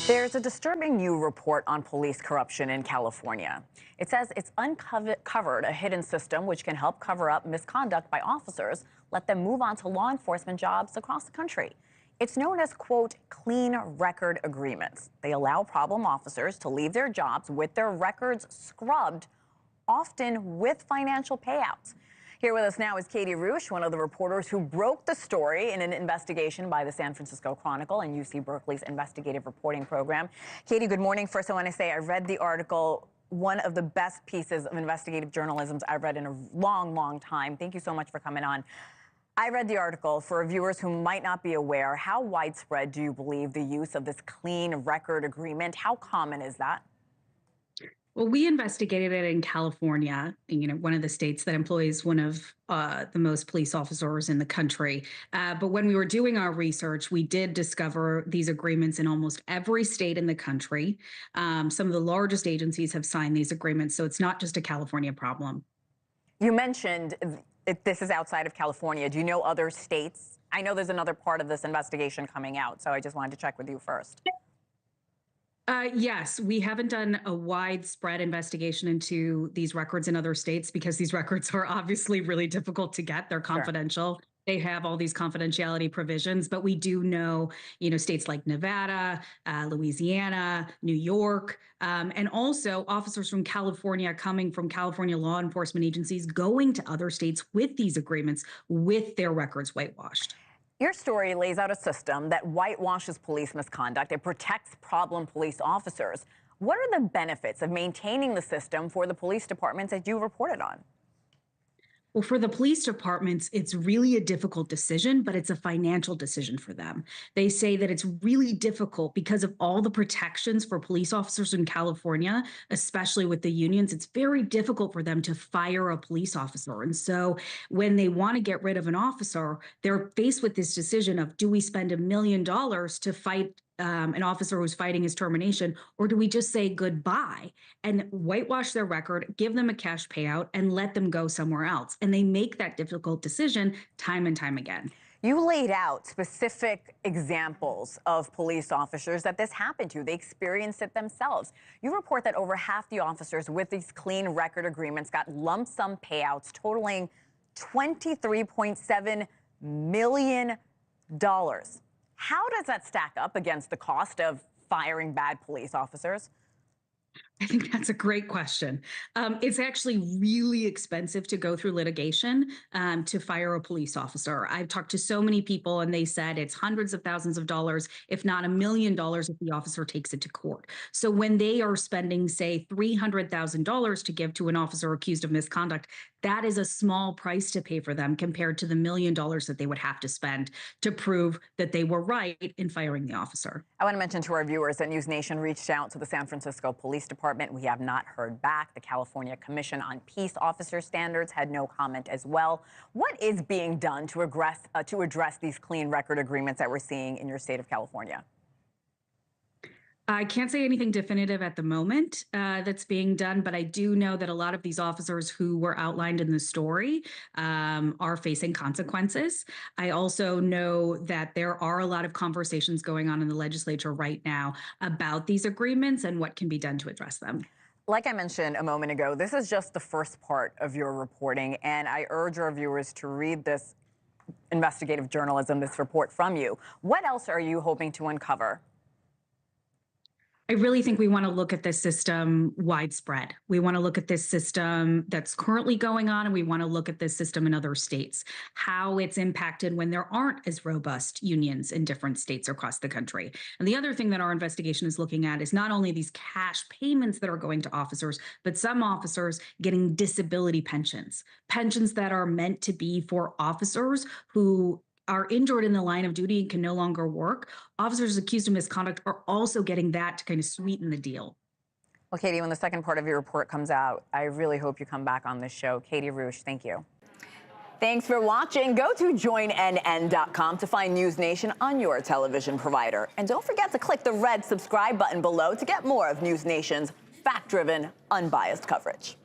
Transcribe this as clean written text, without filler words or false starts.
There's a disturbing new report on police corruption in California. It says it's uncovered a hidden system which can help cover up misconduct by officers, let them move on to law enforcement jobs across the country. It's known as, quote, clean record agreements. They allow problem officers to leave their jobs with their records scrubbed, often with financial payouts. Here with us now is Katie Roosh, one of the reporters who broke the story in an investigation by the San Francisco Chronicle and UC Berkeley's investigative reporting program. Katie, good morning. First, I want to say I read the article, one of the best pieces of investigative journalism I've read in a long, long time. Thank you so much for coming on. I read the article. For viewers who might not be aware, how widespread do you believe the use of this clean record agreement? How common is that? Well, we investigated it in California, one of the states that employs one of the most police officers in the country. But when we were doing our research, we did discover these agreements in almost every state in the country. Some of the largest agencies have signed these agreements, so it's not just a California problem. You mentioned this is outside of California. Do you know other states? I know there's another part of this investigation coming out, so I just wanted to check with you first. Yes, we haven't done a widespread investigation into these records in other states because these records are obviously really difficult to get. They're confidential. Sure. They have all these confidentiality provisions, but we do know, states like Nevada, Louisiana, New York, and also officers from California coming from California law enforcement agencies going to other states with these agreements with their records whitewashed. Your story lays out a system that whitewashes police misconduct. It protects problem police officers. What are the benefits of maintaining the system for the police departments that you reported on? Well, for the police departments, it's really a difficult decision, but it's a financial decision for them. They say that it's really difficult because of all the protections for police officers in California, especially with the unions. It's very difficult for them to fire a police officer. And so when they want to get rid of an officer, they're faced with this decision of, do we spend $1 million to fight an officer who's fighting his termination, or do we just say goodbye and whitewash their record, give them a cash payout, and let them go somewhere else? And they make that difficult decision time and time again. You laid out specific examples of police officers that this happened to. They experienced it themselves. You report that over half the officers with these clean record agreements got lump sum payouts totaling $23.7 million. How does that stack up against the cost of firing bad police officers? I think that's a great question. It's actually really expensive to go through litigation to fire a police officer. I've talked to so many people and they said it's hundreds of thousands of dollars, if not $1 million if the officer takes it to court. So when they are spending, say, $300,000 to give to an officer accused of misconduct, that is a small price to pay for them compared to the $1 million that they would have to spend to prove that they were right in firing the officer. I want to mention to our viewers that News Nation reached out to the San Francisco Police Department. We have not heard back. The California Commission on Peace Officer Standards had no comment as well. What is being done to address these clean record agreements that we're seeing in your state of California? I can't say anything definitive at the moment that's being done, but I do know that a lot of these officers who were outlined in the story are facing consequences. I also know that there are a lot of conversations going on in the legislature right now about these agreements and what can be done to address them. Like I mentioned a moment ago, this is just the first part of your reporting, and I urge our viewers to read this investigative journalism, this report from you. What else are you hoping to uncover? I really think we want to look at this system widespread. We want to look at this system that's currently going on, and we want to look at this system in other states, how it's impacted when there aren't as robust unions in different states across the country. And the other thing that our investigation is looking at is not only these cash payments that are going to officers, but some officers getting disability pensions, pensions that are meant to be for officers who are injured in the line of duty and can no longer work. Officers accused of misconduct are also getting that to kind of sweeten the deal. Well, Katie, when the second part of your report comes out, I really hope you come back on this show. Katie Roosh, thank you. Thanks for watching. Go to joinnn.com to find News Nation on your television provider. And don't forget to click the red subscribe button below to get more of News Nation's fact-driven, unbiased coverage.